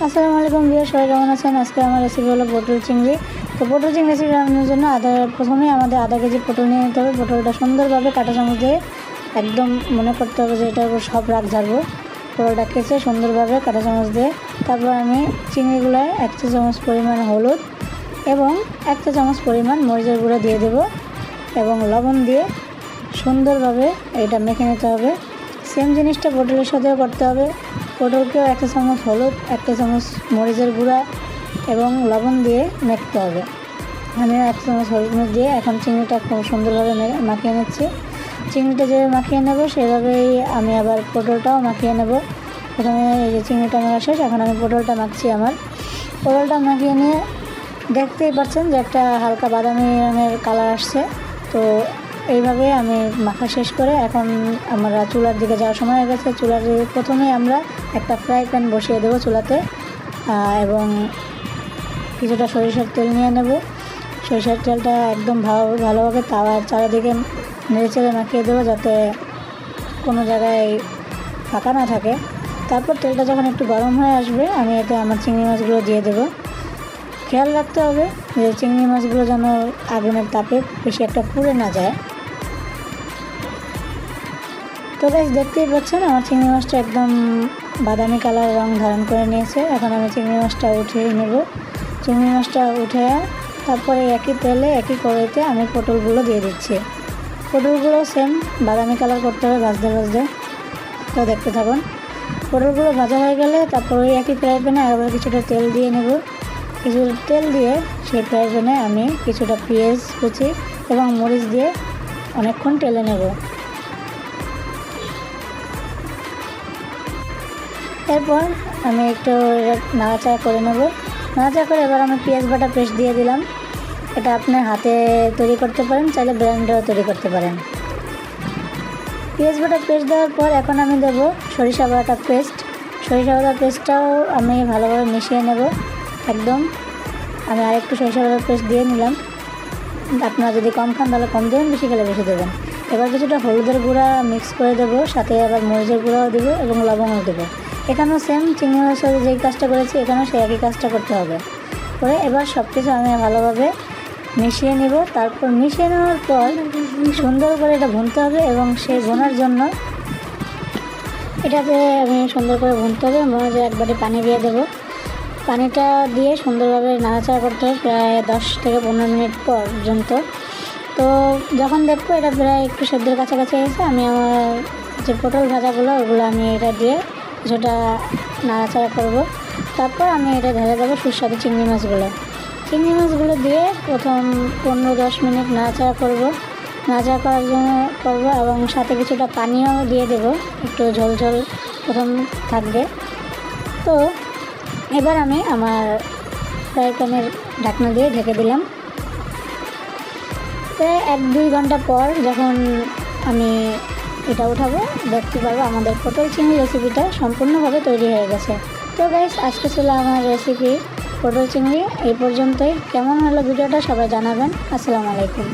আসসালামু আলাইকুম ভিউয়ার, সবাই কেমন আছেন? আজকে আমার রেসিপি হলো পটল চিংড়ি। তো পটল চিংড়ি রেসিপি বানানোর জন্য প্রথমেই আমাদের আধা কেজি পটল নিয়ে নিতে হবে। পটলটা সুন্দরভাবে কাঁটা চামচ দিয়ে একদম মনে করতে হবে যে এটার উপর সব রাগ ঝাড়বো। পটলটা কেচে সুন্দরভাবে কাঁটা চামচ দিয়ে তারপর আমি চিংড়িগুলোয় 1 চা চামচ পরিমাণ হলুদ এবং 1 চা চামচ পরিমাণ মরিচের গুঁড়ো দিয়ে দেবো এবং লবণ দিয়ে সুন্দরভাবে এটা মেখে নিতে হবে। সেম জিনিসটা পটলের সাথেও করতে হবে। পটলকেও 1 চা চামচ হলুদ, 1 চা চামচ মরিচের গুঁড়া এবং লবণ দিয়ে মাখতে হবে। আমি 1 চামচ হলুদ দিয়ে এখন চিংড়িটা খুব সুন্দরভাবে মাখিয়ে নিচ্ছি। চিংড়িটা যেভাবে মাখিয়ে নেব সেভাবেই আমি আবার পটলটাও মাখিয়ে নেব। প্রথমে এই যে চিংড়িটা মাখা শেষ, এখন আমি পটলটা মাখছি। পটলটা মাখিয়ে নিয়ে দেখতেই পাচ্ছেন যে একটা হালকা বাদামি রঙের কালার আসছে। তো এইভাবে আমি মাখা শেষ করে এখন আমরা চুলার দিকে যাওয়ার সময় হয়ে গেছে। প্রথমে আমরা একটা ফ্রাই প্যান বসিয়ে দেবো চুলাতে এবং কিছুটা সরিষার তেল নিয়ে নেব। সরিষার তেলটা একদম ভালোভাবে তাওয়ার চারিদিকে নেড়েচেড়ে মাখিয়ে দেবো যাতে কোনো জায়গায় ফাঁকা না থাকে। তারপর তেলটা যখন একটু গরম হয়ে আসবে আমি এতে আমার চিংড়ি মাছগুলো দিয়ে দেবো। খেয়াল রাখতে হবে যে চিংড়ি মাছগুলো যেন আগুনের তাপে বেশি একটা পুড়ে না যায়। তো গাইস, দেখতেই পাচ্ছেন আমার চিংড়ি মাছটা একদম বাদামি কালার রং ধারণ করে নিয়েছে। এখন আমি চিংড়ি মাছটা উঠিয়ে নেব। চিংড়ি মাছটা উঠে তারপরে একই তেলে একই কড়াইতে আমি পটলগুলো দিয়ে দিচ্ছি। পটলগুলো সেম বাদামি কালার করতে হবে ভাজতে। তো দেখতে থাকুন। পটলগুলো ভাজা হয়ে গেলে তারপর ওই একই ফ্রাই প্যানে আবার কিছুটা তেল দিয়ে নেব। কিছুটা তেল দিয়ে সেই ফ্রাই প্যানে আমি কিছুটা পেঁয়াজ কুচি এবং মরিচ দিয়ে অনেকক্ষণ টেলে নেব। এরপর আমি একটু নাড়াচাড়া করে নেব। নাড়াচাড়া করে এবার আমি পেঁয়াজ বাটা পেস্ট দিয়ে দিলাম। এটা আপনি হাতে তৈরি করতে পারেন, চাইলে ব্লেন্ডারেও তৈরি করতে পারেন। পেঁয়াজ বাটা পেস্ট দেওয়ার পর এখন আমি দেব সরিষা বাটা পেস্ট। সরিষা বাটা পেস্টটাও আমি ভালোভাবে মিশিয়ে নেব। একদম আমি আরেকটু সরিষা বাটা পেস্ট দিয়ে নিলাম। আপনারা যদি কম খান তাহলে কম দেবেন, বেশি খেলে বেশি দেবেন। এবার কিছুটা হলুদের গুঁড়া মিক্স করে দেবো, সাথে আবার মরিচের গুঁড়াও দেবো এবং লবণও দেবো। এখানেও সেম চিংড়ি মাছের সাথে যেই কাজটা করেছি এখানেও সেই একই কাজটা করতে হবে। করে এবার সব কিছু আমি ভালোভাবে মিশিয়ে নেব। তারপর মিশিয়ে নেওয়ার পর সুন্দর করে এটা ভুনতে হবে এবং সেই ভোনার জন্য এটাতে আমি সুন্দর করে ভুনতে হবে। মনে হয় 1 বাটি পানি দিয়ে দেবো। পানিটা দিয়ে সুন্দরভাবে নাড়াচাড়া করতে হবে প্রায় 10 থেকে 15 মিনিট পর্যন্ত। তো যখন দেখবো এটা প্রায় একটু সেদ্ধের কাছাকাছি এসে আমি আমার যে পটল ভাজাগুলো ওগুলো আমি এটা দিয়ে কিছুটা নাড়াচাড়া করব। তারপর আমি এটা ঢেলে দেবো সুস্বাদু চিংড়ি মাছগুলো দিয়ে প্রথম 15-10 মিনিট নাড়াচাড়া করার জন্য করবো এবং সাথে কিছুটা পানিও দিয়ে দেবো, একটু ঝোল প্রথম থাকবে। তো এবার আমি আমার ফ্রাই প্যানের ঢাকনা দিয়ে ঢেকে দিলাম। প্রায় 1-2 ঘন্টা পর যখন আমি এটা উঠাবো দেখতে পারবো আমাদের পটল চিংড়ি রেসিপিটা সম্পূর্ণভাবে তৈরি হয়ে গেছে। তো গাইস, আজকে ছিল আমার রেসিপি পটল চিংড়ি। এই পর্যন্তই। কেমন হলো ভিডিওটা সবাই জানাবেন। আসসালামু আলাইকুম।